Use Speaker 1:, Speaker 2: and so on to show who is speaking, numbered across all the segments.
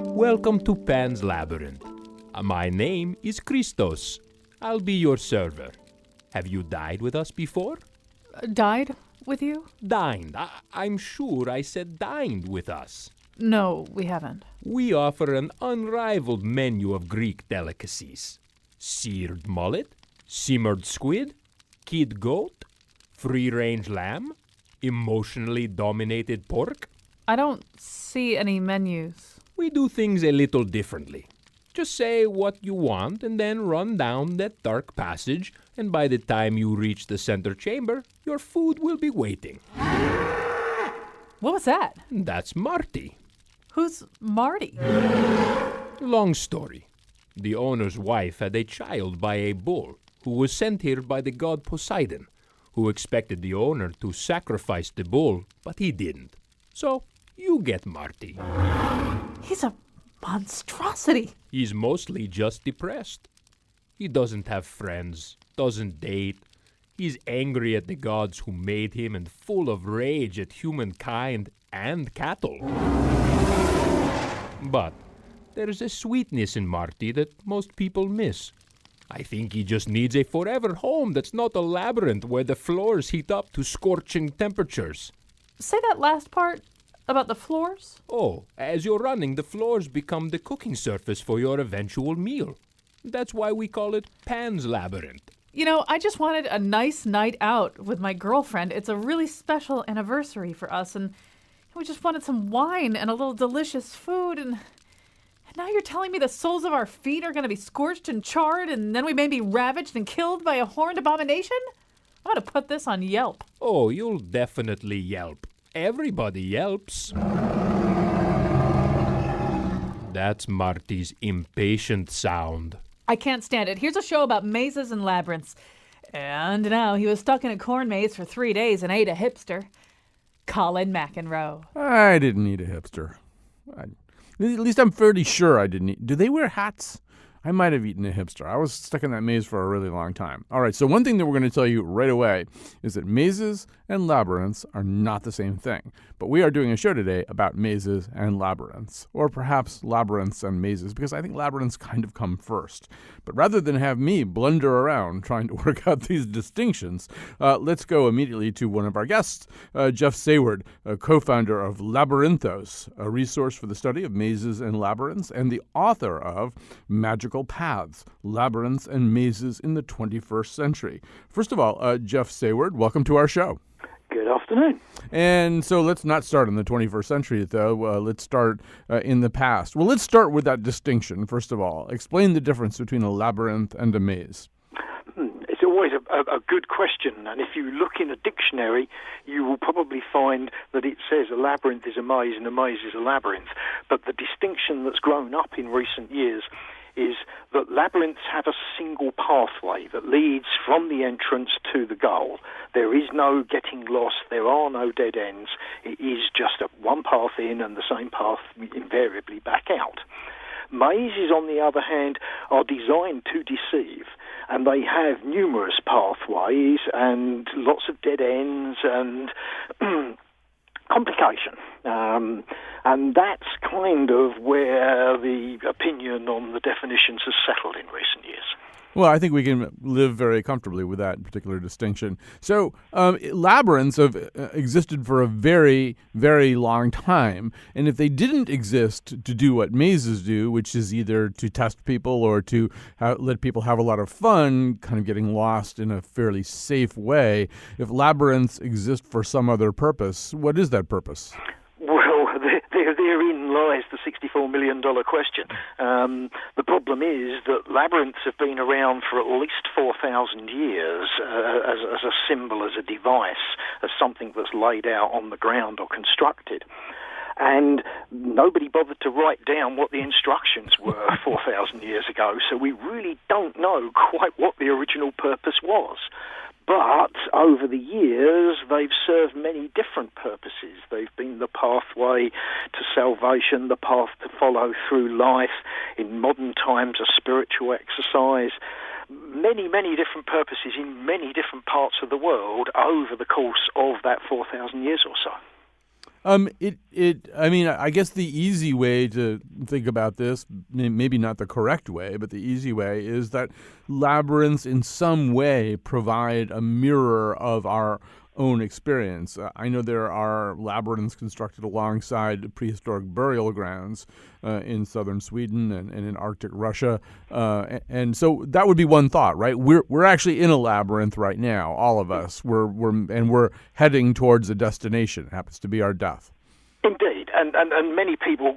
Speaker 1: Welcome to Pan's Labyrinth. My name is Christos. I'll be your server. Have you dined with us before?
Speaker 2: Died with you?
Speaker 1: Dined. I'm sure I said dined with us.
Speaker 2: No, we haven't.
Speaker 1: We offer an unrivaled menu of Greek delicacies. Seared mullet, simmered squid, kid goat, free-range lamb, emotionally dominated pork.
Speaker 2: I don't see any menus.
Speaker 1: We do things a little differently. Just say what you want and then run down that dark passage, and by the time you reach the center chamber, your food will be waiting.
Speaker 2: What was that?
Speaker 1: That's Marty.
Speaker 2: Who's Marty?
Speaker 1: Long story. The owner's wife had a child by a bull who was sent here by the god Poseidon, who expected the owner to sacrifice the bull, but he didn't. So, you get Marty.
Speaker 2: He's a monstrosity.
Speaker 1: He's mostly just depressed. He doesn't have friends, doesn't date. He's angry at the gods who made him and full of rage at humankind and cattle. But there's a sweetness in Marty that most people miss. I think he just needs a forever home that's not a labyrinth where the floors heat up to scorching temperatures.
Speaker 2: Say that last part about the floors?
Speaker 1: Oh, as you're running, the floors become the cooking surface for your eventual meal. That's why we call it Pan's Labyrinth.
Speaker 2: You know, I just wanted a nice night out with my girlfriend. It's a really special anniversary for us, and we just wanted some wine and a little delicious food, and now you're telling me the soles of our feet are going to be scorched and charred, and then we may be ravaged and killed by a horned abomination? I'm going to put this on Yelp.
Speaker 1: Oh, you'll definitely Yelp. Everybody yelps. That's Marty's impatient sound.
Speaker 2: I can't stand it. Here's a show about mazes and labyrinths. And now he was stuck in a corn maze for 3 days and ate a hipster. Colin McEnroe.
Speaker 3: I didn't eat a hipster. At least I'm fairly sure I didn't eat. Do they wear hats? I might have eaten a hipster. I was stuck in that maze for a really long time. All right, so one thing that we're going to tell you right away is that mazes and labyrinths are not the same thing. But we are doing a show today about mazes and labyrinths, or perhaps labyrinths and mazes, because I think labyrinths kind of come first. But rather than have me blunder around trying to work out these distinctions, let's go immediately to one of our guests, Jeff Sayward, a co-founder of Labyrinthos, a resource for the study of mazes and labyrinths, and the author of Magical Paths, Labyrinths and Mazes in the 21st Century. First of all, Jeff Sayward, welcome to our show.
Speaker 4: Good afternoon.
Speaker 3: And so let's not start in the 21st century, though. Let's start in the past. Well, let's start with that distinction, first of all. Explain the difference between a labyrinth and a maze.
Speaker 4: It's always a good question, and if you look in a dictionary, you will probably find that it says a labyrinth is a maze and a maze is a labyrinth. But the distinction that's grown up in recent years is that labyrinths have a single pathway that leads from the entrance to the goal. There is no getting lost, there are no dead ends. It is just one path in and the same path invariably back out. Mazes, on the other hand, are designed to deceive, and they have numerous pathways and lots of dead ends and complication. And that's kind of where the opinion on the definitions has settled in recent years.
Speaker 3: Well, I think we can live very comfortably with that particular distinction. So labyrinths have existed for a very, very long time. And if they didn't exist to do what mazes do, which is either to test people or to let people have a lot of fun, kind of getting lost in a fairly safe way, if labyrinths exist for some other purpose, what is that purpose?
Speaker 4: Well, therein lies the $64 million question. The problem is that labyrinths have been around for at least 4,000 years as a symbol, as a device, as something that's laid out on the ground or constructed. And nobody bothered to write down what the instructions were 4,000 years ago, so we really don't know quite what the original purpose was. But over the years, they've served many different purposes. They've been the pathway to salvation, the path to follow through life, in modern times a spiritual exercise, many, many different purposes in many different parts of the world over the course of that 4,000 years or so.
Speaker 3: I mean, I guess the easy way to think about this, maybe not the correct way, but the easy way is that labyrinths in some way provide a mirror of our own experience. I know there are labyrinths constructed alongside prehistoric burial grounds in southern Sweden and in Arctic Russia, and so that would be one thought, right? We're actually in a labyrinth right now, all of us. We're heading towards a destination. It happens to be our death.
Speaker 4: Indeed, and many people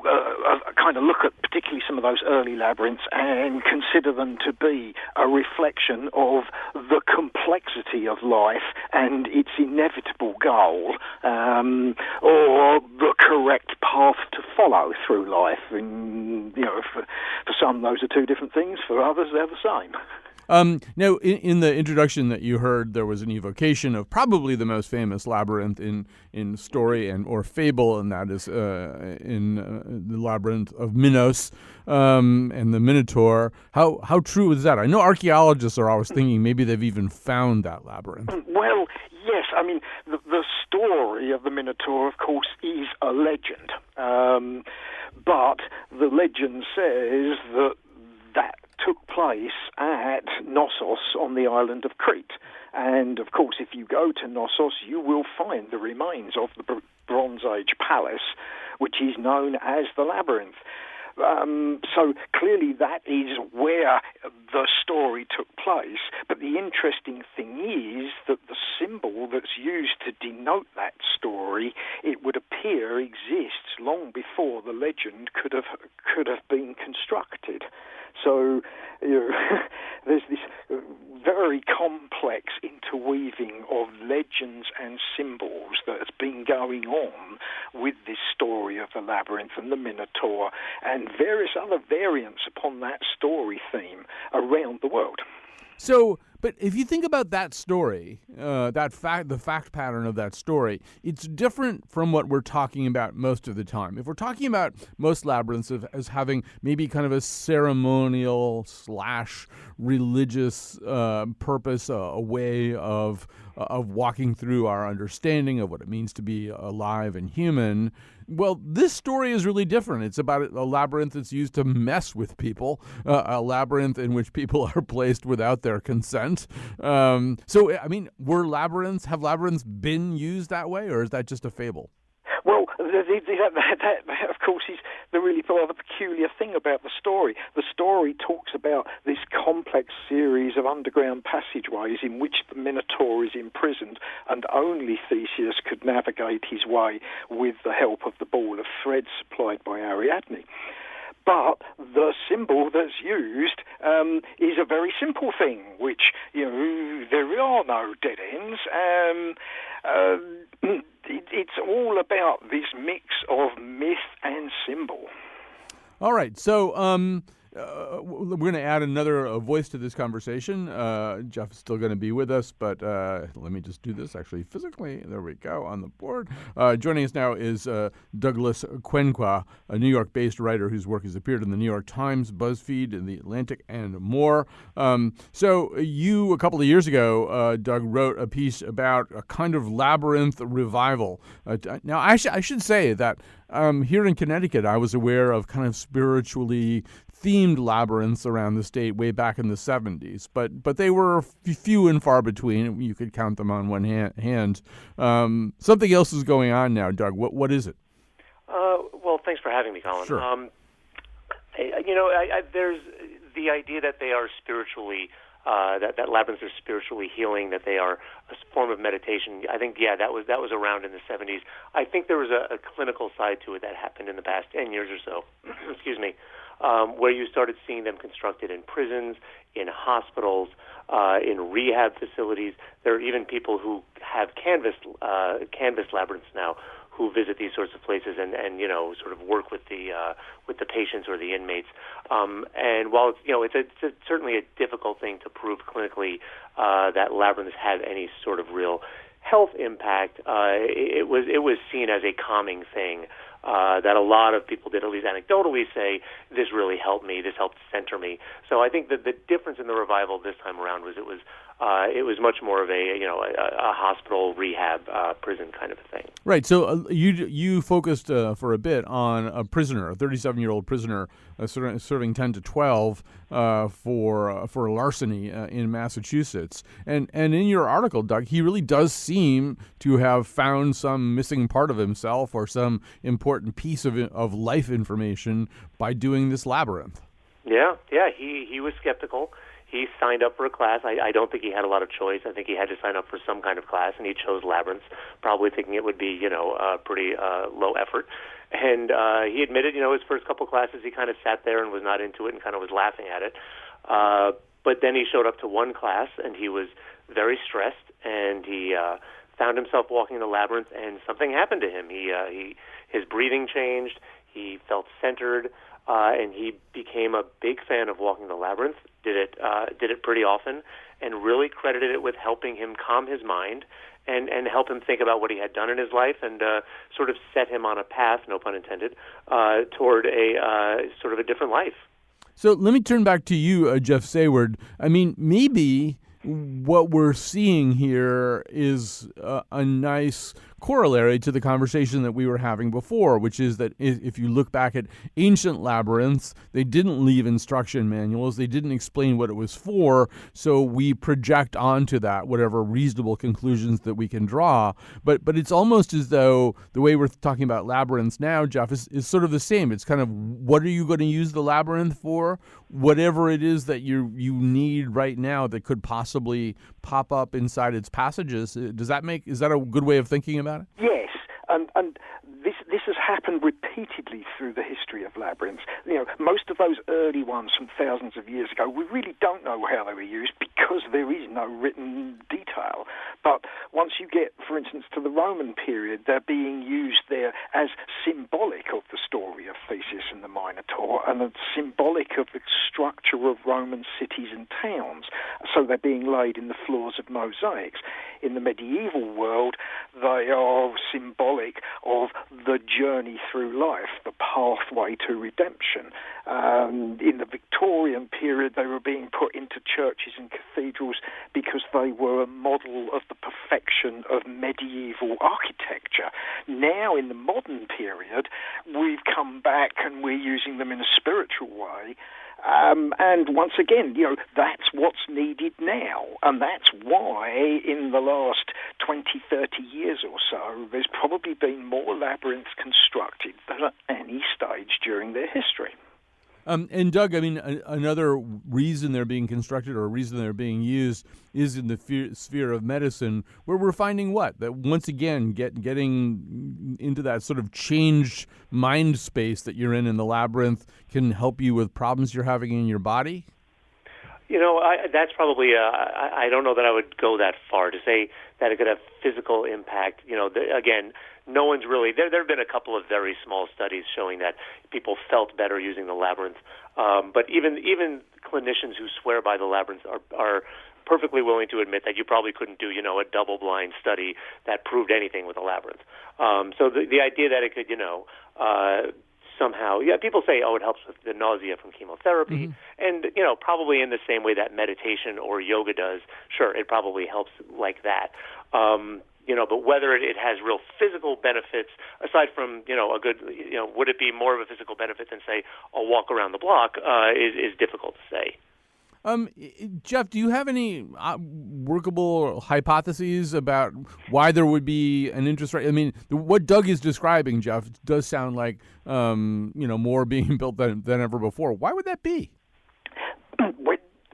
Speaker 4: kind of look at particularly some of those early labyrinths and consider them to be a reflection of the complexity of life and its inevitable goal, or the correct path to follow through life. And for some, those are two different things. For others, they're the same.
Speaker 3: Now, in the introduction that you heard, there was an evocation of probably the most famous labyrinth in story or fable, and that is in the Labyrinth of Minos and the Minotaur. How true is that? I know archaeologists are always thinking maybe they've even found that labyrinth.
Speaker 4: Well, yes. I mean, the story of the Minotaur, of course, is a legend. But the legend says that took place at Knossos on the island of Crete. And, of course, if you go to Knossos, you will find the remains of the Bronze Age palace, which is known as the Labyrinth. So clearly that is where the story took place. But the interesting thing is that the symbol that's used to denote that story, it would appear exists long before the legend could have been constructed. So there's this very complex interweaving of legends and symbols that has been going on with this story of the Labyrinth and the Minotaur and various other variants upon that story theme around the world.
Speaker 3: So, but if you think about that story, the fact pattern of that story, it's different from what we're talking about most of the time. If we're talking about most labyrinths as having maybe kind of a ceremonial / religious purpose, a way of walking through our understanding of what it means to be alive and human. Well, this story is really different. It's about a labyrinth that's used to mess with people, a labyrinth in which people are placed without their consent. So, I mean, have labyrinths been used that way, or is that just a fable?
Speaker 4: Well, that, of course, is the really rather peculiar thing about the story. The story talks about this complex series of underground passageways in which the Minotaur is imprisoned, and only Theseus could navigate his way with the help of the ball of thread supplied by Ariadne. But the symbol that's used is a very simple thing, which, there are no dead ends. It's all about this mix of myth and symbol.
Speaker 3: All right, so we're going to add another voice to this conversation. Jeff is still going to be with us, but let me just do this actually physically. There we go on the board. Joining us now is Douglas Quenqua, a New York-based writer whose work has appeared in the New York Times, BuzzFeed, and The Atlantic, and more. So you, a couple of years ago, Doug, wrote a piece about a kind of labyrinth revival. Now, I should say that here in Connecticut, I was aware of kind of spiritually themed labyrinths around the state way back in the 70s, but they were few and far between. You could count them on one hand. Something else is going on now, Doug. What is it?
Speaker 5: Well, thanks for having me, Colin.
Speaker 3: Sure.
Speaker 5: There's the idea that they are spiritually, that labyrinths are spiritually healing, that they are a form of meditation. I think, that was around in the 70s. I think there was a clinical side to it that happened in the past 10 years or so. Excuse me. Where you started seeing them constructed in prisons, in hospitals, in rehab facilities. There are even people who have canvas labyrinths now who visit these sorts of places and sort of work with the patients or the inmates. And while it's certainly a difficult thing to prove clinically that labyrinths have any sort of real health impact, it was seen as a calming thing. that a lot of people did, at least anecdotally, say, this really helped me, this helped center me. So I think that the difference in the revival this time around was it was much more of a hospital, rehab, prison kind of a thing.
Speaker 3: Right. So you focused for a bit on a prisoner, a 37-year-old prisoner serving 10 to 12 for larceny in Massachusetts. And in your article, Doug, he really does seem to have found some missing part of himself or some important piece of life information by doing this labyrinth.
Speaker 5: Yeah. He was skeptical. He signed up for a class. I don't think he had a lot of choice. I think he had to sign up for some kind of class, and he chose Labyrinths, probably thinking it would be, pretty low effort. And he admitted, his first couple classes, he kind of sat there and was not into it and kind of was laughing at it. But then he showed up to one class, and he was very stressed, and he found himself walking the labyrinth, and something happened to him. His breathing changed. He felt centered. And he became a big fan of walking the labyrinth, did it pretty often, and really credited it with helping him calm his mind and help him think about what he had done in his life and sort of set him on a path, no pun intended, toward a sort of a different life.
Speaker 3: So let me turn back to you, Jeff Sayward. I mean, maybe what we're seeing here is a nice corollary to the conversation that we were having before, which is that if you look back at ancient labyrinths, they didn't leave instruction manuals. They didn't explain what it was for, so we project onto that whatever reasonable conclusions that we can draw. But it's almost as though the way we're talking about labyrinths now, Jeff, is sort of the same. It's kind of, what are you going to use the labyrinth for? Whatever it is that you need right now that could possibly pop up inside its passages. Is that a good way of thinking about it?
Speaker 4: Yes, and this has happened repeatedly through the history of labyrinths. Most of those early ones from thousands of years ago, we really don't know how they were used because there is no written detail. But once you get, for instance, to the Roman period, they're being used there as symbolic of the story of Theseus and the Minotaur and symbolic of the structure of Roman cities and towns. So they're being laid in the floors of mosaics. In the medieval world, they are symbolic of the journey through life, the pathway to redemption. In the Victorian period, they were being put into churches and cathedrals because they were a model of the perfection of medieval architecture. Now, in the modern period, we've come back and we're using them in a spiritual way. And once again, that's what's needed now. And that's why in the last 20, 30 years or so, there's probably been more labyrinths constructed than at any stage during their history.
Speaker 3: And Doug, I mean, another reason they're being constructed or a reason they're being used is in the sphere of medicine, where we're finding that once again, getting into that sort of changed mind space that you're in the labyrinth can help you with problems you're having in your body?
Speaker 5: That's probably, I don't know that I would go that far to say that it could have physical impact. Again, no one's really, there have been a couple of very small studies showing that people felt better using the labyrinth. But even clinicians who swear by the labyrinth are perfectly willing to admit that you probably couldn't do, a double-blind study that proved anything with a labyrinth. So the idea that it could, somehow, people say, it helps with the nausea from chemotherapy, and, probably in the same way that meditation or yoga does, sure, it probably helps like that. But whether it has real physical benefits, aside from, a good, would it be more of a physical benefit than, say, a walk around the block, is difficult to say.
Speaker 3: Jeff, do you have any workable hypotheses about why there would be an interest rate? I mean, what Doug is describing, Jeff, does sound like, more being built than ever before. Why would that be?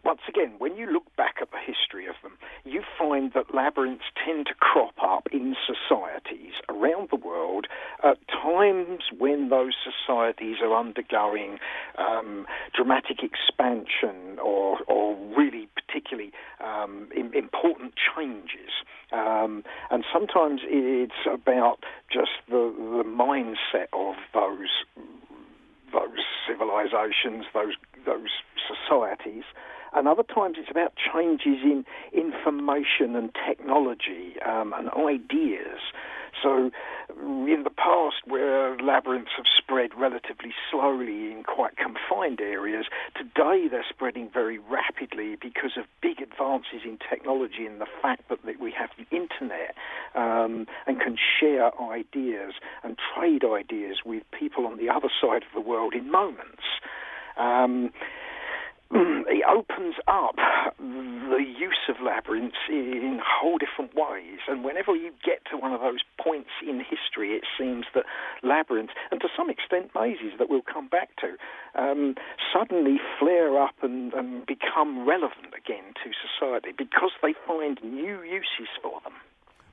Speaker 4: Once again, when you look back at the history of them, you find that labyrinths tend to crop up in societies around the world at times when those societies are undergoing dramatic expansion or really particularly important changes. And sometimes it's about just the mindset of those civilizations, those societies. And other times it's about changes in information and technology and ideas. So in the past, where labyrinths have spread relatively slowly in quite confined areas, today they're spreading very rapidly because of big advances in technology and the fact that we have the internet and can share ideas and trade ideas with people on the other side of the world in moments. It opens up the use of labyrinths in whole different ways. And whenever you get to one of those points in history, it seems that labyrinths, and to some extent mazes that we'll come back to, suddenly flare up and become relevant again to society because they find new uses for them.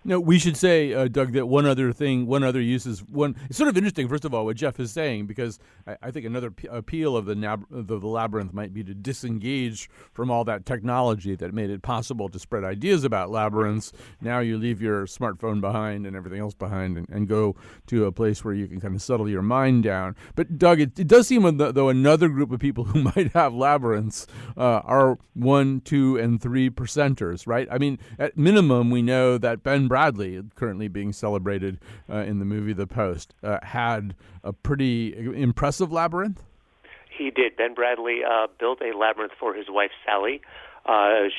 Speaker 3: No, we should say, Doug, that one other use is it's sort of interesting, first of all, what Jeff is saying, because I think another appeal of the labyrinth might be to disengage from all that technology that made it possible to spread ideas about labyrinths. Now you leave your smartphone behind and everything else behind and go to a place where you can kind of settle your mind down. But, Doug, it does seem, though, another group of people who might have labyrinths are 1%, 2%, and 3%ers, right? I mean, at minimum, we know that Ben Bradley, currently being celebrated in the movie The Post, had a pretty impressive labyrinth.
Speaker 5: He did. Ben Bradley built a labyrinth for his wife, Sally.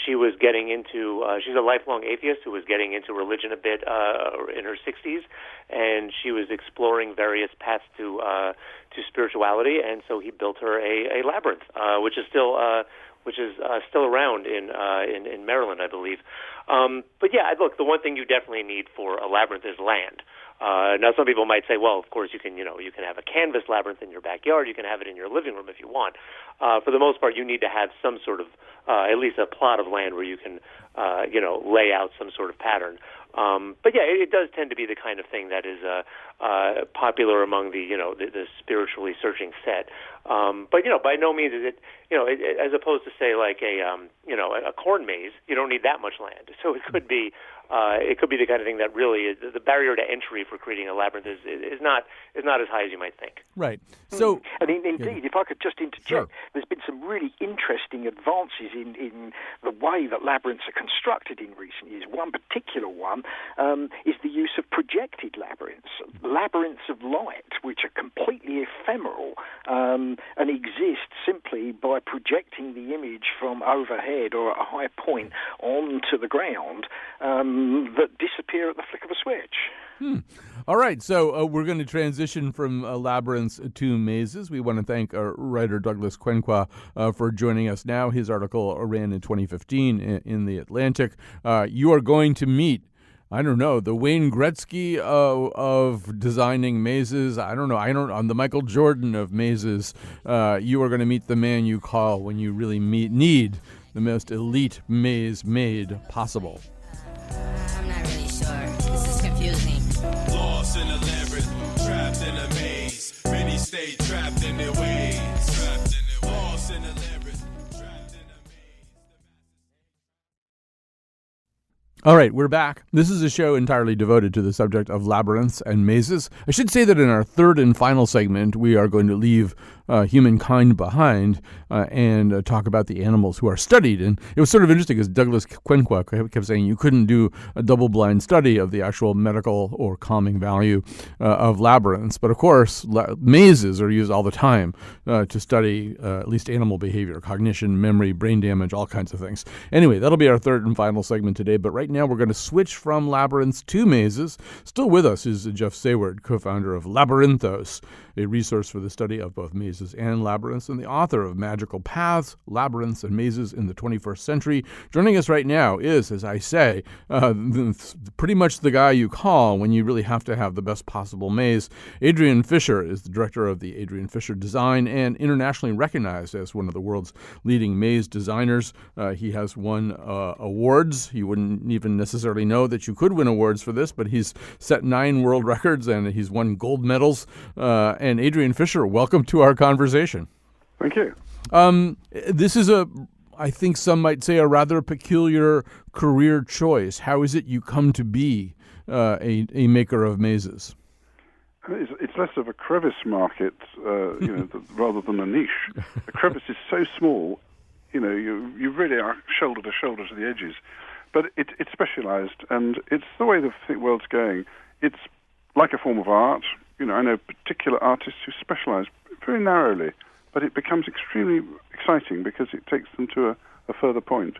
Speaker 5: She was getting into, she's a lifelong atheist who was getting into religion a bit in her 60s, and she was exploring various paths to spirituality, and so he built her a labyrinth, which is still around in Maryland, I believe. But yeah, look, the one thing you definitely need for a labyrinth is land. Now, some people might say, well, of course, you can have a canvas labyrinth in your backyard. You can have it in your living room if you want. For the most part, you need to have some sort of, at least a plot of land where you can, lay out some sort of pattern. But yeah, it does tend to be the kind of thing that is popular among the spiritually searching set. But by no means is it, as opposed to say like a corn maze, you don't need that much land. So it could be the kind of thing that really is the barrier to entry for creating a labyrinth is not as high as you might think.
Speaker 3: Right. So,
Speaker 4: and indeed, if I could just interject,
Speaker 3: sure.
Speaker 4: There's been some really interesting advances in the way that labyrinths are constructed in recent years. One particular one is the use of projected labyrinths of light, which are completely ephemeral and exist simply by projecting the image from overhead or at a high point onto the ground that disappear at the flick of a switch.
Speaker 3: All right, so we're going to transition from labyrinths to mazes. We want to thank our writer Douglas Quenqua for joining us now. His article ran in 2015 in The Atlantic. You are going to meet, I don't know, the Wayne Gretzky of designing mazes. I'm the Michael Jordan of mazes. You are going to meet the man you call when you really need the most elite maze made possible.
Speaker 6: I'm not really sure. This is confusing.
Speaker 7: Lost in a labyrinth, trapped in a maze. Many stay trapped in their ways. Lost in a labyrinth, trapped in a maze.
Speaker 3: All right, we're back. This is a show entirely devoted to the subject of labyrinths and mazes. I should say that in our third and final segment, we are going to leave humankind behind and talk about the animals who are studied. And it was sort of interesting because Douglas Quenqua kept saying you couldn't do a double-blind study of the actual medical or calming value of labyrinths. But of course, mazes are used all the time to study at least animal behavior, cognition, memory, brain damage, all kinds of things. Anyway, that'll be our third and final segment today. But right now, we're going to switch from labyrinths to mazes. Still with us is Jeff Sayward, co-founder of Labyrinthos, a resource for the study of both mazes and labyrinths, and the author of Magical Paths, Labyrinths, and Mazes in the 21st Century. Joining us right now is, as I say, pretty much the guy you call when you really have to have the best possible maze. Adrian Fisher is the director of the Adrian Fisher Design and internationally recognized as one of the world's leading maze designers. He has won awards. You wouldn't even necessarily know that you could win awards for this, but he's set 9 world records and he's won gold medals. And Adrian Fisher, welcome to our conversation.
Speaker 8: Thank you.
Speaker 3: This is I think some might say, a rather peculiar career choice. How is it you come to be a maker of mazes?
Speaker 8: It's less of a crevice market, rather than a niche. A crevice is so small, you really are shoulder to shoulder to the edges. But it's specialized, and it's the way the world's going. It's like a form of art. I know particular artists who specialize very narrowly, but it becomes extremely exciting because it takes them to a further point.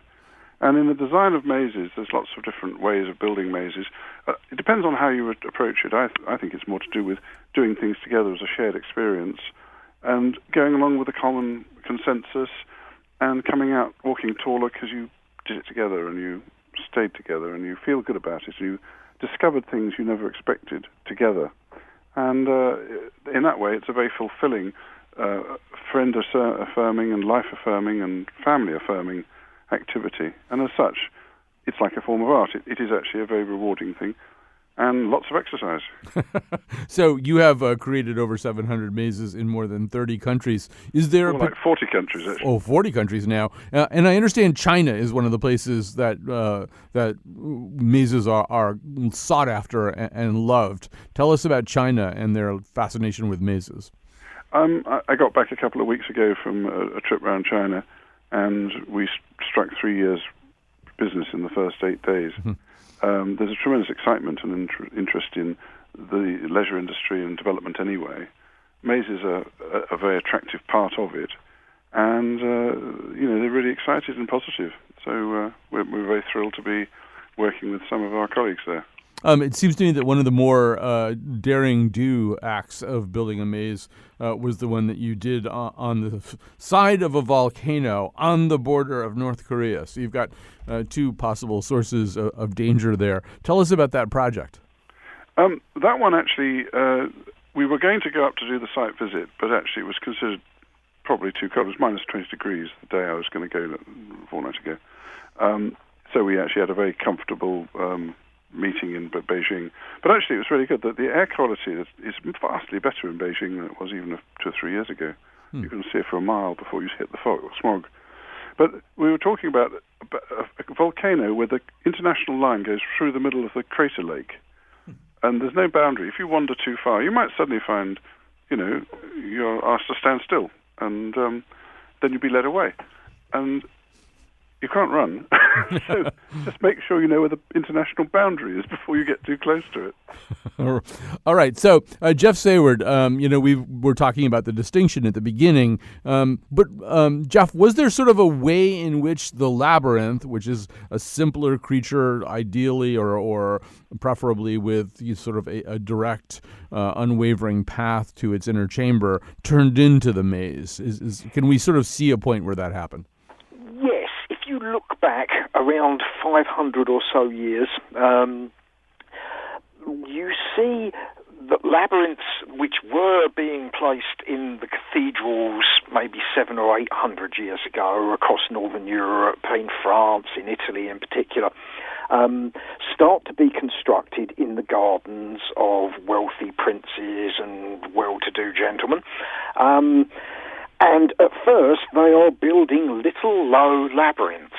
Speaker 8: And in the design of mazes, there's lots of different ways of building mazes. It depends on how you would approach it. I think it's more to do with doing things together as a shared experience and going along with a common consensus and coming out walking taller because you did it together and you stayed together and you feel good about it. You discovered things you never expected together. And in that way, it's a very fulfilling, friend-affirming and life-affirming and family-affirming activity. And as such, it's like a form of art. It is actually a very rewarding thing and lots of exercise.
Speaker 3: So you have created over 700 mazes in more than 30 countries. Is there
Speaker 8: like 40 countries, actually.
Speaker 3: Oh, 40 countries now. And I understand China is one of the places that mazes are sought after and loved. Tell us about China and their fascination with mazes.
Speaker 8: I got back a couple of weeks ago from a trip around China, and we struck 3 years business in the first 8 days. Mm-hmm. There's a tremendous excitement and interest in the leisure industry and development anyway. Mazes are a very attractive part of it, and they're really excited and positive. So we're very thrilled to be working with some of our colleagues there.
Speaker 3: It seems to me that one of the more daring-do acts of building a maze was the one that you did on the side of a volcano on the border of North Korea. So you've got two possible sources of danger there. Tell us about that project.
Speaker 8: That one, actually, we were going to go up to do the site visit, but actually it was considered probably too cold. It was minus 20 degrees the day I was going to go a fortnight ago. So we actually had a very comfortable meeting in Beijing. But actually it was really good. That the air quality is vastly better in Beijing than it was even 2 or 3 years ago. You can see it for a mile before you hit the smog. But we were talking about a volcano where the international line goes through the middle of the crater lake. And there's no boundary. If you wander too far, you might suddenly find, you're asked to stand still. And then you'll be led away. And you can't run. So just make sure you know where the international boundary is before you get too close to it.
Speaker 3: All right. So, Jeff Sayward, we were talking about the distinction at the beginning. But Jeff, was there sort of a way in which the labyrinth, which is a simpler creature ideally or preferably with sort of a direct, unwavering path to its inner chamber, turned into the maze? Can we sort of see a point where that happened?
Speaker 4: Yes. If you look back around 500 or so years, you see that labyrinths which were being placed in the cathedrals maybe 700 or 800 years ago across northern Europe, in France, in Italy in particular, start to be constructed in the gardens of wealthy princes and well-to-do gentlemen. And at first, they are building little low labyrinths,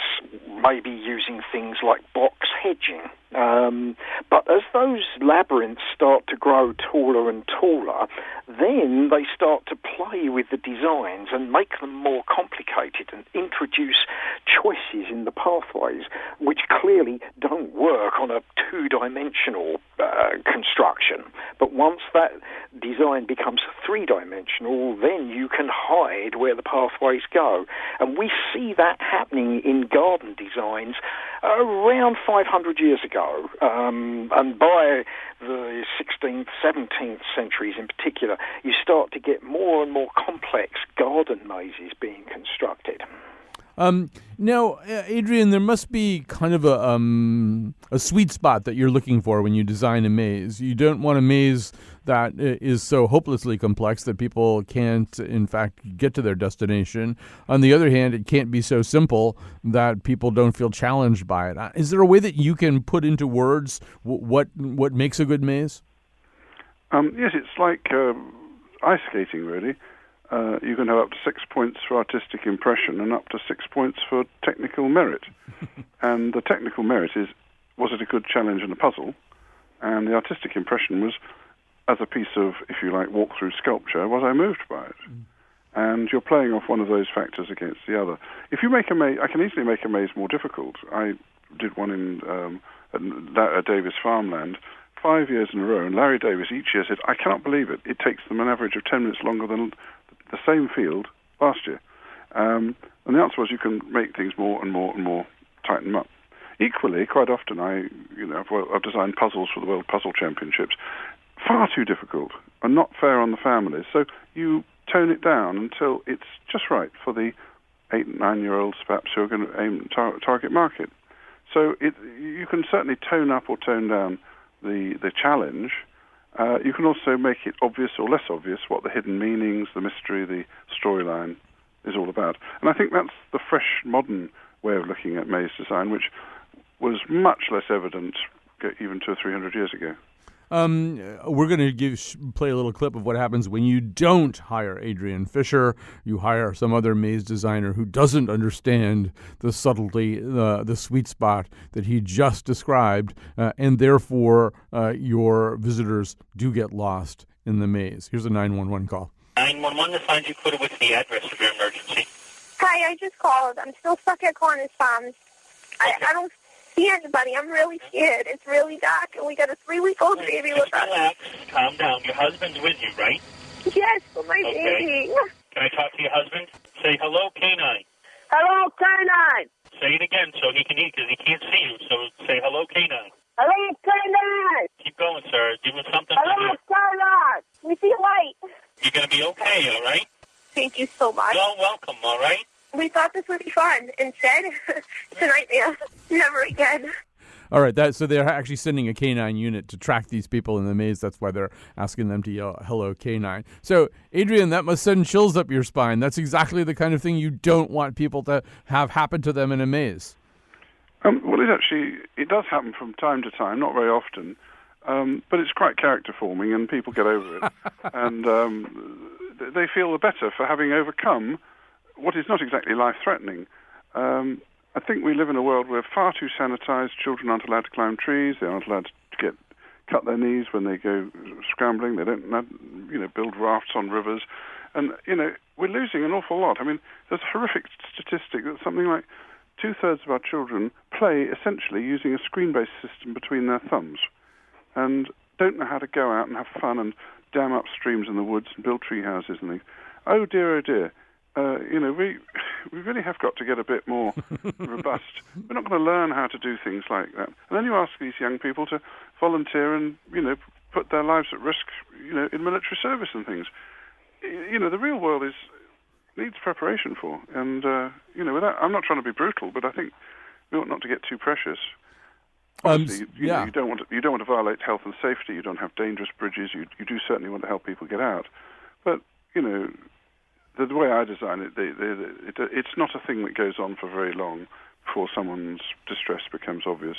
Speaker 4: maybe using things like box hedging. But as those labyrinths start to grow taller and taller, then they start to play with the designs and make them more complicated and introduce choices in the pathways which clearly don't work on a two-dimensional construction. But once that design becomes three-dimensional, then you can hide where the pathways go. And we see that happening in garden designs around 500 years ago. And by the 16th, 17th centuries in particular, you start to get more and more complex garden mazes being constructed.
Speaker 3: Now, Adrian, there must be kind of a sweet spot that you're looking for when you design a maze. You don't want a maze that is so hopelessly complex that people can't, in fact, get to their destination. On the other hand, it can't be so simple that people don't feel challenged by it. Is there a way that you can put into words what makes a good maze?
Speaker 8: Yes, it's like ice skating, really. You can have up to 6 points for artistic impression and up to 6 points for technical merit. And the technical merit is, was it a good challenge and a puzzle? And the artistic impression was, as a piece of, if you like, walk-through sculpture, was I moved by it? And you're playing off one of those factors against the other. If you make a maze, I can easily make a maze more difficult. I did one in at Davis Farmland 5 years in a row, and Larry Davis each year said, I cannot believe it. It takes them an average of 10 minutes longer than the same field last year. And the answer was you can make things more and more and more, tighten them up. Equally, quite often I've designed puzzles for the World Puzzle Championships, far too difficult and not fair on the families. So you tone it down until it's just right for the 8 and 9-year-olds perhaps who are going to aim target market. So you can certainly tone up or tone down the challenge. You can also make it obvious or less obvious what the hidden meanings, the mystery, the storyline is all about. And I think that's the fresh, modern way of looking at maze design, which was much less evident even 200 or 300 years ago.
Speaker 3: We're going to play a little clip of what happens when you don't hire Adrian Fisher. You hire some other maze designer who doesn't understand the subtlety, the sweet spot that he just described, and therefore your visitors do get lost in the maze. Here's a 911 call.
Speaker 9: 911 to find you. What's the address of your emergency?
Speaker 10: Hi, I just called. I'm still stuck at Cornish Farms. I don't see anybody. I'm really scared. It's really dark, and we got a 3-week-old baby with us.
Speaker 9: Relax. Calm down. Your husband's with you, right?
Speaker 10: Yes, for my baby.
Speaker 9: Can I talk to your husband? Say hello, Canine.
Speaker 10: Hello, Canine.
Speaker 9: Say it again so he can eat because he can't see you. So say hello, Canine.
Speaker 10: Hello, Canine.
Speaker 9: Keep going, sir. Give him something
Speaker 10: Hello,
Speaker 9: to do.
Speaker 10: Canine. We see light.
Speaker 9: You're going to be okay, all right?
Speaker 10: Thank you so much.
Speaker 9: You're welcome, all right?
Speaker 10: We thought this would be fun. Instead, it's a nightmare. Never again.
Speaker 3: All right, so they're actually sending a canine unit to track these people in the maze. That's why they're asking them to yell, hello, canine. So, Adrian, that must send chills up your spine. That's exactly the kind of thing you don't want people to have happen to them in a maze.
Speaker 8: Well, it does happen from time to time, not very often, but it's quite character-forming and people get over it. And they feel the better for having overcome what is not exactly life-threatening. I think we live in a world where far too sanitized. Children aren't allowed to climb trees. They aren't allowed to cut their knees when they go scrambling. They don't, build rafts on rivers. And, we're losing an awful lot. I mean, there's a horrific statistic that something like 2/3 of our children play essentially using a screen-based system between their thumbs and don't know how to go out and have fun and dam up streams in the woods and build tree houses and things. Oh, dear, oh, dear. We really have got to get a bit more robust. We're not going to learn how to do things like that. And then you ask these young people to volunteer and, put their lives at risk, in military service and things. The real world needs preparation for. And, I'm not trying to be brutal, but I think we ought not to get too precious. Obviously, you don't want to violate health and safety. You don't have dangerous bridges. You do certainly want to help people get out. But, the way I design it, it's not a thing that goes on for very long before someone's distress becomes obvious.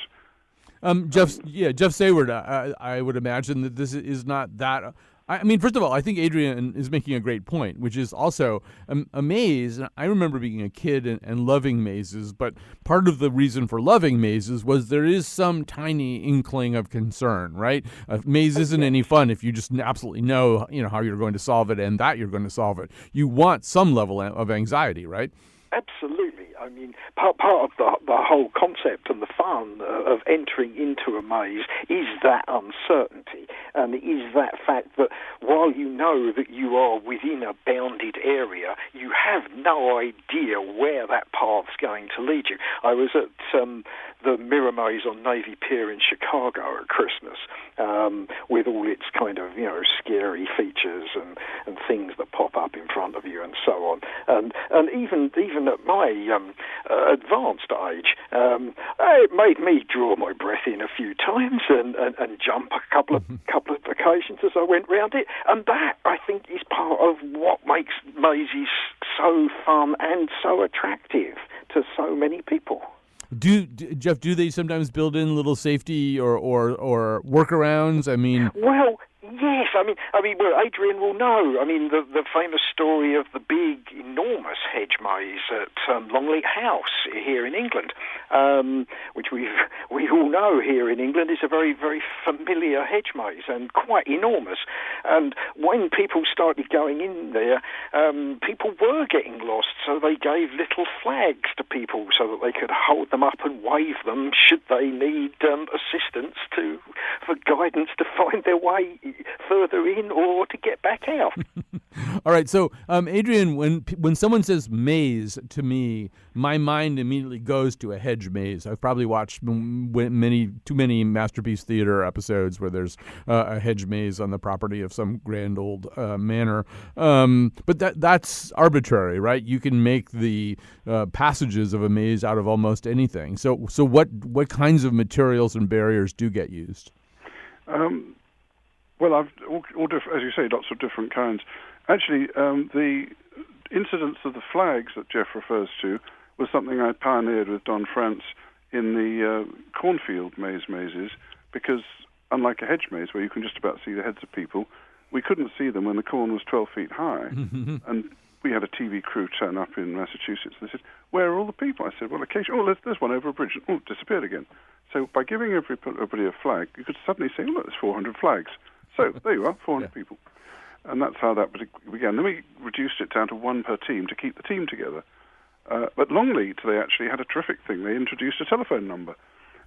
Speaker 3: Jeff Sayward, I would imagine that this is not that. I mean, first of all, I think Adrian is making a great point, which is also a maze. And I remember being a kid and loving mazes, but part of the reason for loving mazes was there is some tiny inkling of concern, right? A maze isn't any fun if you just absolutely know, how you're going to solve it and that you're going to solve it. You want some level of anxiety, right?
Speaker 4: Absolutely. I mean, part of the whole concept and the fun of entering into a maze is that uncertainty, and is that fact that while you know that you are within a bounded area, you have no idea where that path's going to lead you. I was at the Mirror Maze on Navy Pier in Chicago at Christmas, with all its kind of, scary features and things that pop up in front of you and so on. And even at my advanced age, it made me draw my breath in a few times and jump a couple of occasions as I went round it. And that, I think, is part of what makes mazes so fun and so attractive to so many people.
Speaker 3: Jeff, do they sometimes build in little safety or workarounds? I mean,
Speaker 4: well, yes. I mean, well, Adrian will know. I mean, the famous story of the big, enormous hedge maze at Longleat House here in England, which we all know here in England is a very, very familiar hedge maze and quite enormous. And when people started going in there, people were getting lost, so they gave little flags to people so that they could hold them up and wave them should they need assistance for guidance to find their way further in or to get back out.
Speaker 3: All right, so Adrian, when someone says maze to me, my mind immediately goes to a hedge maze. I've probably watched too many Masterpiece Theater episodes where there's a hedge maze on the property of some grand old manor. But that's arbitrary, right? You can make the passages of a maze out of almost anything. So what kinds of materials and barriers do get used?
Speaker 8: Well, as you say, lots of different kinds. Actually, the incidence of the flags that Jeff refers to was something I pioneered with Don France in the cornfield mazes, because unlike a hedge maze where you can just about see the heads of people, we couldn't see them when the corn was 12 feet high. And we had a TV crew turn up in Massachusetts. They said, "Where are all the people?" I said, "Well, occasionally, there's one over a bridge." Oh, disappeared again. So by giving everybody a flag, you could suddenly say, "Oh, look, there's 400 flags." So there you are, 400 people. And that's how that began. Then we reduced it down to one per team to keep the team together. But Longleat, they actually had a terrific thing. They introduced a telephone number,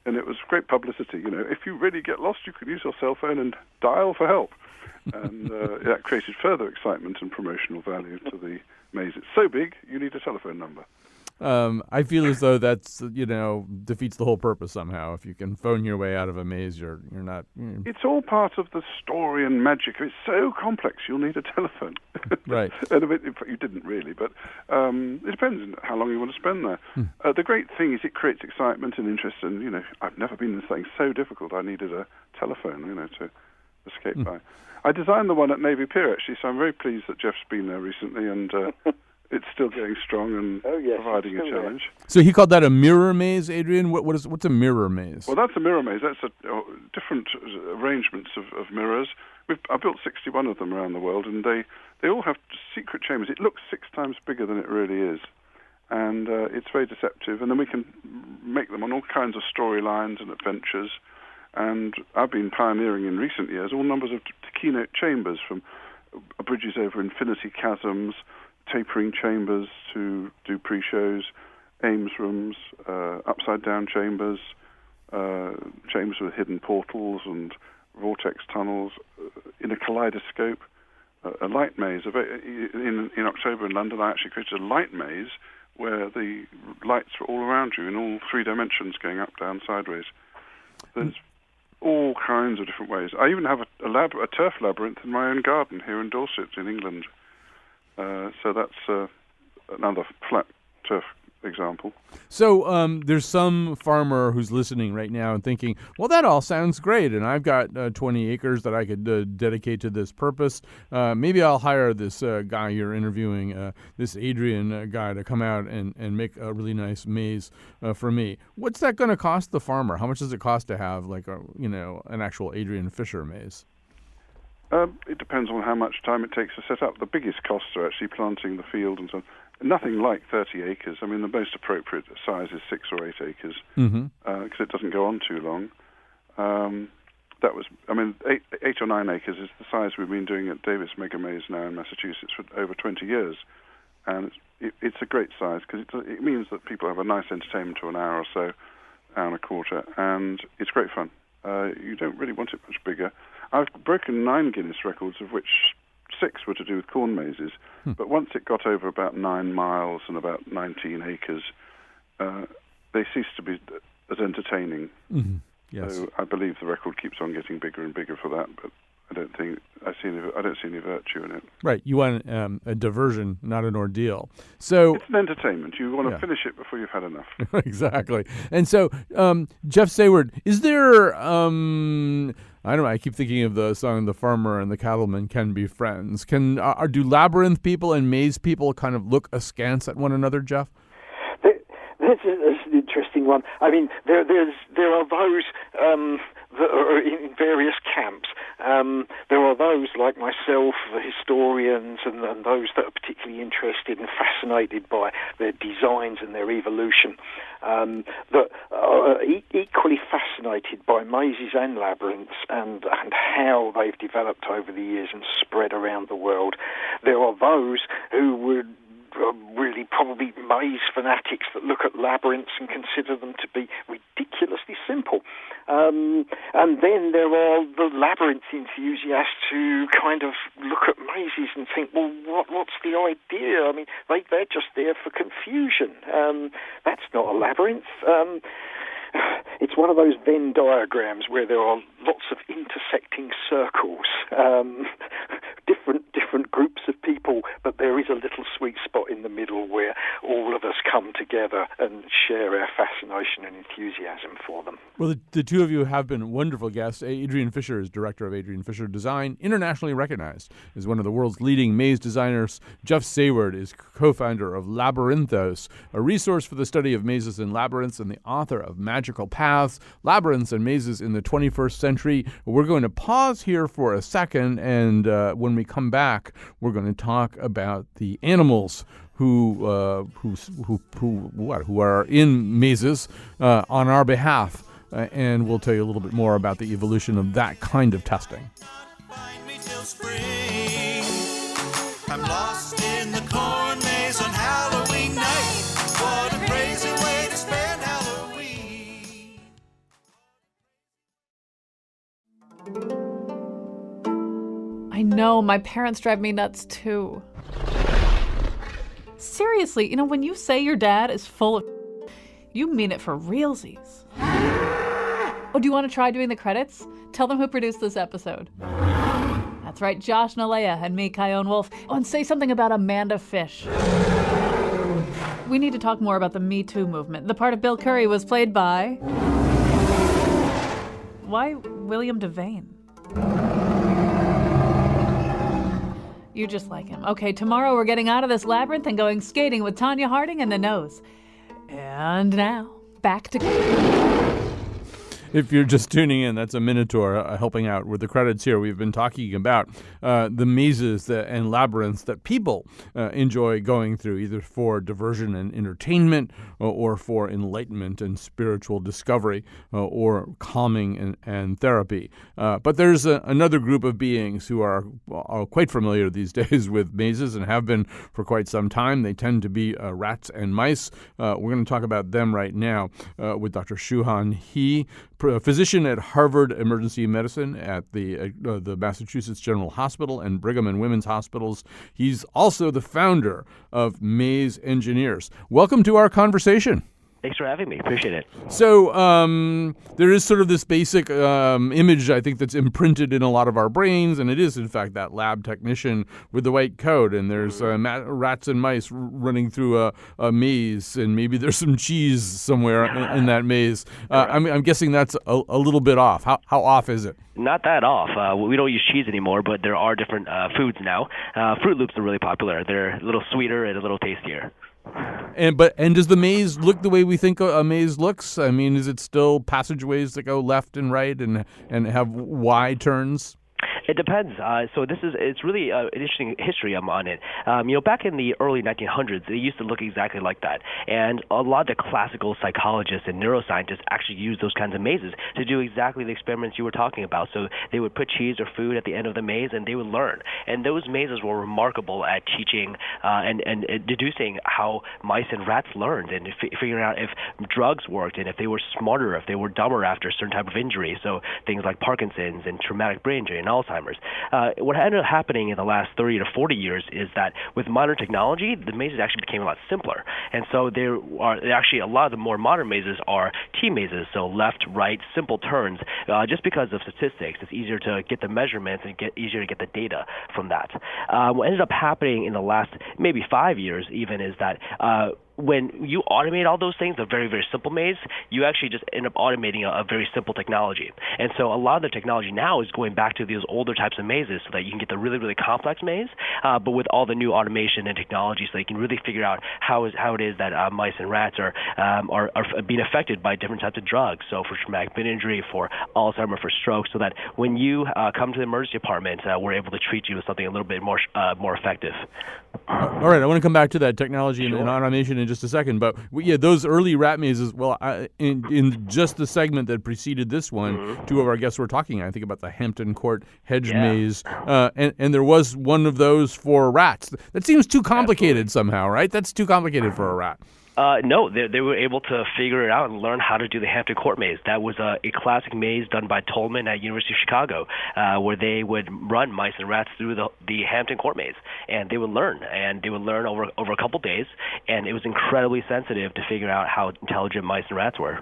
Speaker 8: and it was great publicity. You know, if you really get lost, you could use your cell phone and dial for help. And that created further excitement and promotional value to the maze. It's so big, you need a telephone number.
Speaker 3: I feel as though that's, defeats the whole purpose somehow. If you can phone your way out of a maze, you're not...
Speaker 8: It's all part of the story and magic. It's so complex, you'll need a telephone.
Speaker 3: Right.
Speaker 8: And you didn't really, but it depends on how long you want to spend there. The great thing is it creates excitement and interest, and, I've never been in something so difficult. I needed a telephone, to escape by. I designed the one at Navy Pier, actually, so I'm very pleased that Jeff's been there recently, and... it's still going strong and providing a challenge.
Speaker 3: So he called that a mirror maze, Adrian? What's a mirror maze?
Speaker 8: Well, that's a mirror maze. That's different arrangements of mirrors. I built 61 of them around the world, and they all have secret chambers. It looks 6 times bigger than it really is, and it's very deceptive. And then we can make them on all kinds of storylines and adventures. And I've been pioneering in recent years all numbers of keynote chambers, from bridges over infinity chasms, tapering chambers to do pre-shows, Ames rooms, upside-down chambers, chambers with hidden portals and vortex tunnels, in a kaleidoscope, a light maze. In October in London, I actually created a light maze where the lights were all around you in all 3 dimensions, going up, down, sideways. There's all kinds of different ways. I even have a turf labyrinth in my own garden here in Dorset, in England. So that's another flat turf example.
Speaker 3: So there's some farmer who's listening right now and thinking, well, that all sounds great, and I've got 20 acres that I could dedicate to this purpose. Maybe I'll hire this guy you're interviewing, this Adrian guy, to come out and make a really nice maze for me. What's that going to cost the farmer? How much does it cost to have an actual Adrian Fisher maze?
Speaker 8: It depends on how much time it takes to set up. The biggest costs are actually planting the field and so on. Nothing like 30 acres. I mean, the most appropriate size is 6 or 8 acres, because it doesn't go on too long. 8 or 9 acres is the size we've been doing at Davis Mega Maze now in Massachusetts for over 20 years. And it's a great size, because it means that people have a nice entertainment for an hour or so, hour and a quarter, and it's great fun. You don't really want it much bigger. I've broken 9 Guinness records, of which 6 were to do with corn mazes. But once it got over about 9 miles and about 19 acres, they ceased to be as entertaining.
Speaker 3: Yes.
Speaker 8: So I believe the record keeps on getting bigger and bigger for that, but I don't see any virtue in it.
Speaker 3: Right. You want a diversion, not an ordeal. So
Speaker 8: it's an entertainment. You want to finish it before you've had enough.
Speaker 3: Exactly. And so, Jeff Sayward, is there... I don't know. I keep thinking of the song "The Farmer and the Cattleman Can Be Friends." Do labyrinth people and maze people kind of look askance at one another, Jeff?
Speaker 4: That's an interesting one. I mean, there are those that are in various camps. There are those like myself, the historians, and those that are particularly interested and fascinated by their designs and their evolution, that are equally fascinated by mazes and labyrinths and how they've developed over the years and spread around the world. There are those who would really probably maze fanatics that look at labyrinths and consider them to be ridiculously simple. And then there are the labyrinth enthusiasts who kind of look at mazes and think, well, what's the idea? I mean, they're just there for confusion. That's not a labyrinth. It's one of those Venn diagrams where there are lots of intersecting circles, different groups of people, but there is a little sweet spot in the middle where all of us come together and share our fascination and enthusiasm for them.
Speaker 3: Well, the two of you have been wonderful guests. Adrian Fisher is director of Adrian Fisher Design, internationally recognized as one of the world's leading maze designers. Jeff Sayward is co-founder of Labyrinthos, a resource for the study of mazes and labyrinths, and the author of Magical Paths, Labyrinths and Mazes in the 21st Century. We're going to pause here for a second, and when we come back, we're going to talk about the animals who are in mazes on our behalf, and we'll tell you a little bit more about the evolution of that kind of testing.
Speaker 7: Find me till spring. I'm lost in the corn maze on Halloween night. What a crazy way to spend Halloween.
Speaker 2: I know, my parents drive me nuts too. Seriously, when you say your dad is full of you mean it for realsies. Oh, do you want to try doing the credits? Tell them who produced this episode. That's right, Josh Nalea and me, Kyone Wolf. Oh, and say something about Amanda Fish. We need to talk more about the Me Too movement. The part of Bill Curry was played by... Why William Devane? You just like him. Okay, tomorrow we're getting out of this labyrinth and going skating with Tanya Harding and the Nose. And now, back to...
Speaker 3: If you're just tuning in, that's a Minotaur helping out with the credits here. We've been talking about the mazes and labyrinths that people enjoy going through, either for diversion and entertainment or for enlightenment and spiritual discovery or calming and therapy. But there's another group of beings who are quite familiar these days with mazes and have been for quite some time. They tend to be rats and mice. We're going to talk about them right now with Dr. Shuhan He, a physician at Harvard Emergency Medicine at the Massachusetts General Hospital and Brigham and Women's Hospitals. He's also the founder of Maze Engineers. Welcome to our conversation.
Speaker 11: Thanks for having me. Appreciate it.
Speaker 3: So there is sort of this basic image, I think, that's imprinted in a lot of our brains, and it is, in fact, that lab technician with the white coat, and there's rats and mice running through a maze, and maybe there's some cheese somewhere in that maze. I'm guessing that's a little bit off. How off is it?
Speaker 11: Not that off. We don't use cheese anymore, but there are different foods now. Fruit Loops are really popular. They're a little sweeter and a little tastier.
Speaker 3: And does the maze look the way we think a maze looks? I mean, is it still passageways that go left and right and have Y turns?
Speaker 11: It depends. So it's really an interesting history on it. Back in the early 1900s, they used to look exactly like that. And a lot of the classical psychologists and neuroscientists actually used those kinds of mazes to do exactly the experiments you were talking about. So they would put cheese or food at the end of the maze, and they would learn. And those mazes were remarkable at teaching and deducing how mice and rats learned and figuring out if drugs worked and if they were smarter, if they were dumber after a certain type of injury. So things like Parkinson's and traumatic brain injury and Alzheimer's. What ended up happening in the last 30 to 40 years is that with modern technology, the mazes actually became a lot simpler. And so there are actually a lot of the more modern mazes are T mazes, so left, right, simple turns. Just because of statistics, it's easier to get the measurements and easier to get the data from that. What ended up happening in the last maybe 5 years even is that when you automate all those things, a very, very simple maze, you actually just end up automating a very simple technology. And so a lot of the technology now is going back to these older types of mazes so that you can get the really, really complex maze. but with all the new automation and technology, so they can really figure out how it is that mice and rats are being affected by different types of drugs. So for traumatic brain injury, for Alzheimer's, for stroke, so that when you come to the emergency department, we're able to treat you with something a little bit more effective.
Speaker 3: All right, I want to come back to that technology and automation in just a second, but those early rat mazes. Well, in just the segment that preceded this one, two of our guests were talking, I think, about the Hampton Court hedge maze, and there was one of those for rats. That seems too complicated somehow, right? That's too complicated for a rat.
Speaker 11: No, they were able to figure it out and learn how to do the Hampton Court maze. That was a classic maze done by Tolman at University of Chicago, where they would run mice and rats through the Hampton Court maze, and they would learn over a couple days, and it was incredibly sensitive to figure out how intelligent mice and rats were.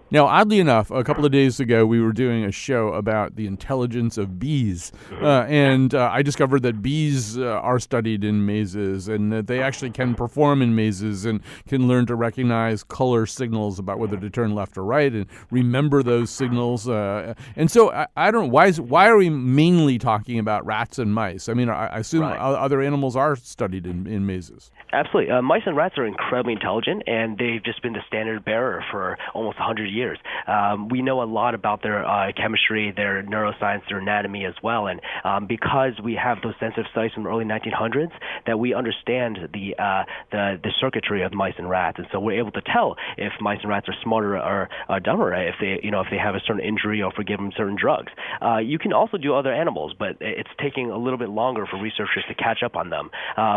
Speaker 3: Now, oddly enough, a couple of days ago, we were doing a show about the intelligence of bees, and I discovered that bees are studied in mazes, and that they actually can perform in mazes and can learn to recognize color signals about whether to turn left or right and remember those signals. And so I don't know, why are we mainly talking about rats and mice? I mean, I assume other animals are studied in mazes.
Speaker 11: Absolutely. Mice and rats are incredibly intelligent, and they've just been the standard bearer for almost 100 years. We know a lot about their chemistry, their neuroscience, their anatomy as well, and because we have those sensitive studies from the early 1900s, that we understand the circuitry of mice and rats, and so we're able to tell if mice and rats are smarter or dumber, if they have a certain injury or if we give them certain drugs. You can also do other animals, but it's taking a little bit longer for researchers to catch up on them.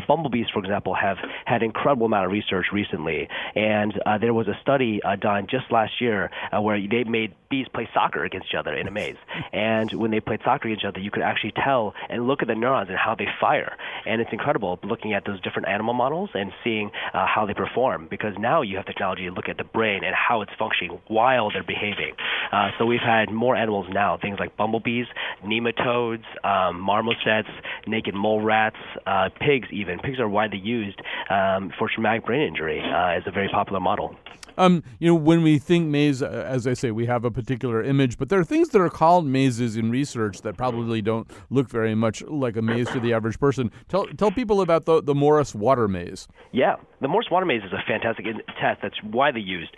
Speaker 11: Bumblebees, for example, have had an incredible amount of research recently, and there was a study done just last year where they made bees play soccer against each other in a maze. And when they played soccer against each other, you could actually tell and look at the neurons and how they fire. And it's incredible looking at those different animal models and seeing how they perform, because now you have technology to look at the brain and how it's functioning while they're behaving. So we've had more animals now, things like bumblebees, nematodes, marmosets, naked mole rats, pigs even. Pigs are widely used for traumatic brain injury as a very popular model.
Speaker 3: When we think maze, as I say, we have a particular image, but there are things that are called mazes in research that probably don't look very much like a maze to the average person. Tell people about the Morris Water Maze. Yeah, the Morris Water Maze is a fantastic test that's widely used.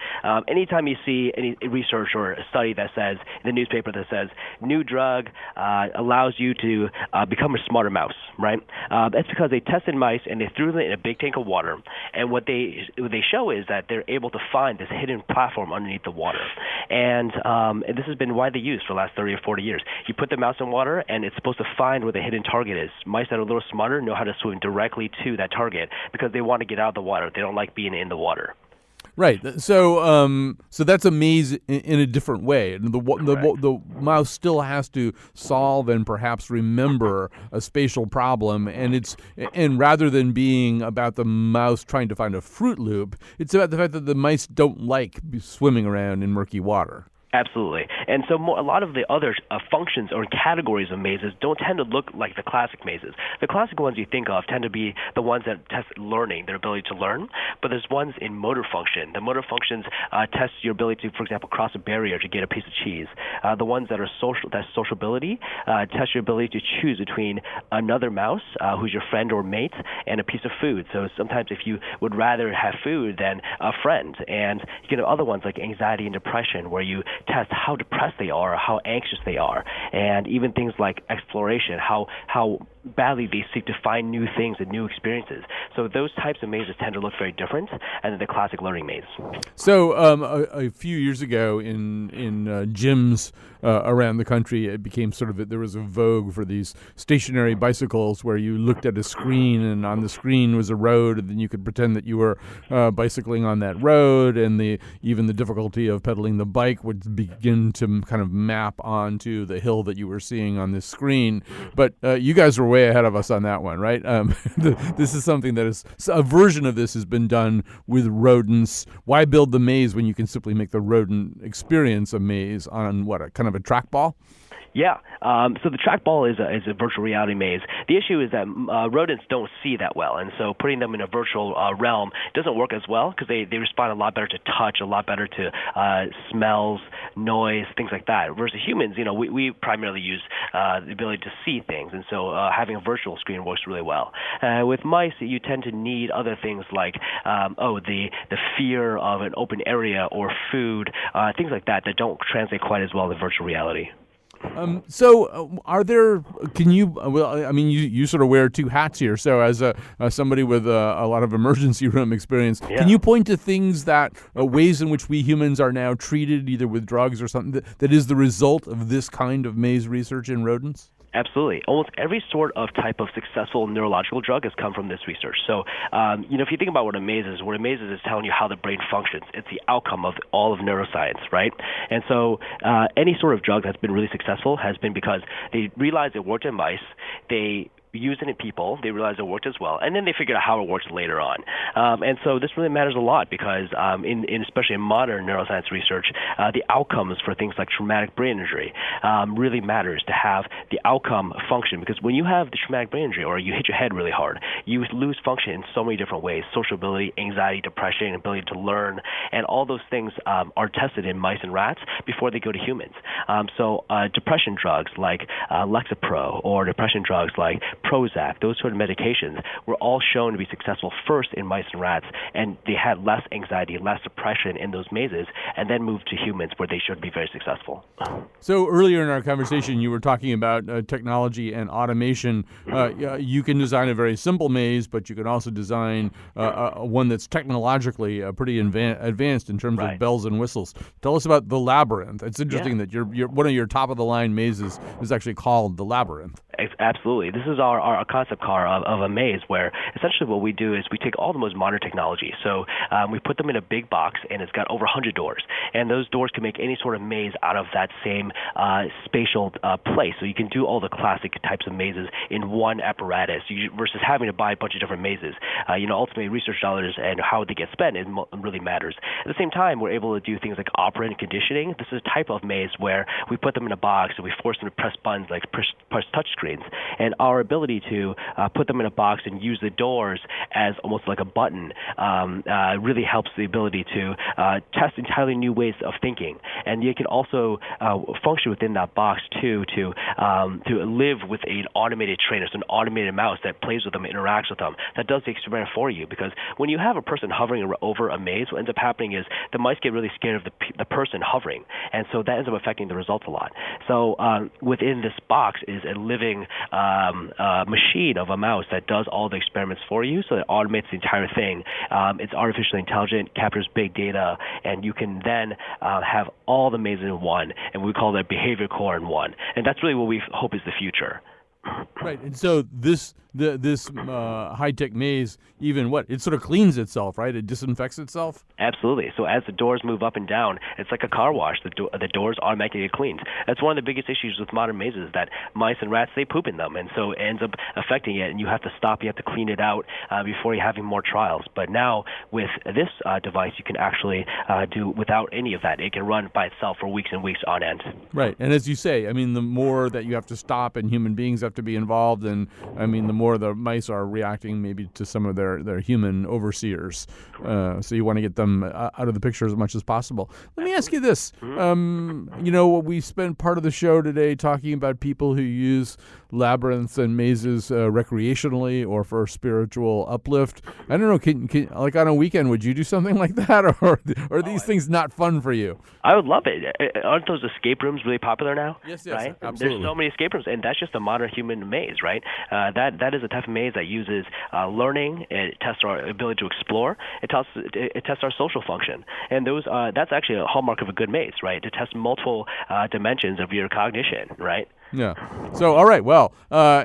Speaker 3: Anytime you see any research or a study that says, in the newspaper that says, new drug allows you to become a smarter mouse, right? That's because they tested mice and they threw them in a big tank of water, and what they show is that they're able to find this hidden platform underneath the water. And this has been widely used for the last 30 or 40 years. You put the mouse in water, and it's supposed to find where the hidden target is. Mice that are a little smarter know how to swim directly to that target because they want to get out of the water. They don't like being in the water. Right. So that's a maze in a different way. The mouse still has to solve and perhaps remember a spatial problem, and rather than being about the mouse trying to find a Fruit Loop, it's about the fact that the mice don't like swimming around in murky water.
Speaker 11: Absolutely. And so a lot of the other functions or categories of mazes don't tend to look like the classic mazes. The classic ones you think of tend to be the ones that test learning, their ability to learn, but there's ones in motor function. The motor functions test your ability to, for example, cross a barrier to get a piece of cheese. The ones that are that's sociability, test your ability to choose between another mouse, who's your friend or mate, and a piece of food. So sometimes if you would rather have food than a friend. And you can have other ones like anxiety and depression, where you test how depressed they are, how anxious they are, and even things like exploration, how badly they seek to find new things and new experiences. So those types of mazes tend to look very different than the classic learning maze.
Speaker 3: So a few years ago in gyms around the country, it became there was a vogue for these stationary bicycles where you looked at a screen, and on the screen was a road, and then you could pretend that you were bicycling on that road, and even the difficulty of pedaling the bike would begin to kind of map onto the hill that you were seeing on this screen. But you guys were way ahead of us on that one, right? This is something that is a version of this has been done with rodents. Why build the maze when you can simply make the rodent experience a maze on a kind of a trackball?
Speaker 11: Yeah. So the trackball is a virtual reality maze. The issue is that rodents don't see that well, and so putting them in a virtual realm doesn't work as well because they respond a lot better to touch, a lot better to smells, noise, things like that. Versus humans, we primarily use the ability to see things, and so having a virtual screen works really well. With mice, you tend to need other things like the fear of an open area or food, things like that don't translate quite as well to virtual reality.
Speaker 3: Are there? Can you? Well, I mean, you sort of wear two hats here. So, as somebody with a lot of emergency room experience, can you point to things that ways in which we humans are now treated, either with drugs or something, that is the result of this kind of maze research in rodents?
Speaker 11: Absolutely. Almost every sort of type of successful neurological drug has come from this research. So, if you think about what a maze is telling you how the brain functions. It's the outcome of all of neuroscience, right? And so any sort of drug that's been really successful has been because they realized it worked in mice. They used it in people, they realized it worked as well, and then they figured out how it works later on. And so this really matters a lot because especially in modern neuroscience research, the outcomes for things like traumatic brain injury really matters to have the outcome function, because when you have the traumatic brain injury or you hit your head really hard, you lose function in so many different ways: social ability, anxiety, depression, ability to learn, and all those things are tested in mice and rats before they go to humans. So depression drugs like Lexapro or depression drugs like Prozac, those sort of medications were all shown to be successful first in mice and rats, and they had less anxiety, less depression in those mazes, and then moved to humans where they should be very successful.
Speaker 3: So earlier in our conversation, you were talking about technology and automation. You can design a very simple maze, but you can also design one that's technologically pretty advanced in terms of bells and whistles. Tell us about the Labyrinth. It's interesting that your one of your top-of-the-line mazes is actually called the Labyrinth.
Speaker 11: Absolutely. This is our concept car of a maze, where essentially what we do is we take all the most modern technology. So we put them in a big box, and it's got over 100 doors. And those doors can make any sort of maze out of that same spatial place. So you can do all the classic types of mazes in one apparatus versus having to buy a bunch of different mazes. Ultimately, research dollars and how they get spent really matters. At the same time, we're able to do things like operant conditioning. This is a type of maze where we put them in a box and we force them to press buttons like press touch screens. And our ability to put them in a box and use the doors as almost like a button really helps the ability to test entirely new ways of thinking. And you can also function within that box too to live with an automated trainer, so an automated mouse that plays with them, interacts with them, that does the experiment for you. Because when you have a person hovering over a maze, what ends up happening is the mice get really scared of the person hovering, and so that ends up affecting the results a lot. So within this box is a living machine of a mouse that does all the experiments for you, so it automates the entire thing. It's artificially intelligent, captures big data, and you can then have all the mazes in one, and we call that behavior core in one. And that's really what we hope is the future.
Speaker 3: Right, and so this high-tech maze, it sort of cleans itself, right? It disinfects itself?
Speaker 11: Absolutely. So as the doors move up and down, it's like a car wash. The doors automatically get cleaned. That's one of the biggest issues with modern mazes, that mice and rats, they poop in them, and so it ends up affecting it, and you have to stop, you have to clean it out before you're having more trials. But now with this device, you can actually do without any of that. It can run by itself for weeks and weeks on end.
Speaker 3: Right, and as you say, I mean, the more that you have to stop and human beings have to be involved, and I mean, the more the mice are reacting maybe to some of their human overseers. So you want to get them out of the picture as much as possible. Let me ask you this. We spent part of the show today talking about people who use labyrinths and mazes recreationally or for spiritual uplift. I don't know, can like on a weekend, would you do something like that, or are these things not fun for you?
Speaker 11: I would love it. Aren't those escape rooms really popular now?
Speaker 3: Yes,
Speaker 11: right?
Speaker 3: absolutely.
Speaker 11: There's so many escape rooms, and that's just a modern human maze, right? That is a type of maze that uses learning. It tests our ability to explore. It tests our social function, and that's actually a hallmark of a good maze, right? To test multiple dimensions of your cognition, right?
Speaker 3: Yeah. So, all right. Well,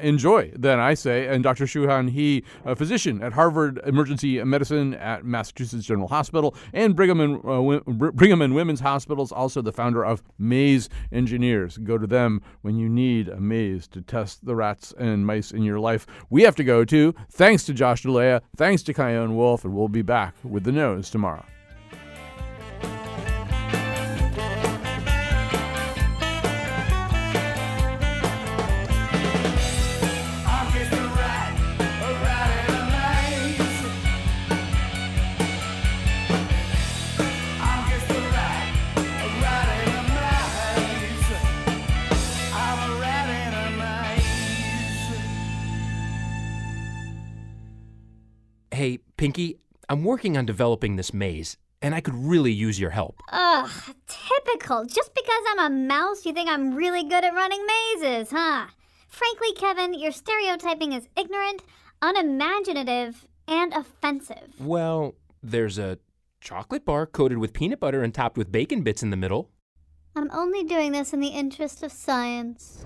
Speaker 3: enjoy then, I say. And Dr. Shuhan He, a physician at Harvard Emergency Medicine at Massachusetts General Hospital and Brigham and Women's Hospitals, also the founder of Maze Engineers. Go to them when you need a maze to test the rats and mice in your life. We have to go to. Thanks to Josh DeLea. Thanks to Kyone Wolf. And we'll be back with the nose tomorrow.
Speaker 1: Hey, Pinky, I'm working on developing this maze, and I could really use your help.
Speaker 12: Ugh, typical. Just because I'm a mouse, you think I'm really good at running mazes, huh? Frankly, Kevin, your stereotyping is ignorant, unimaginative, and offensive.
Speaker 1: Well, there's a chocolate bar coated with peanut butter and topped with bacon bits in the middle.
Speaker 12: I'm only doing this in the interest of science.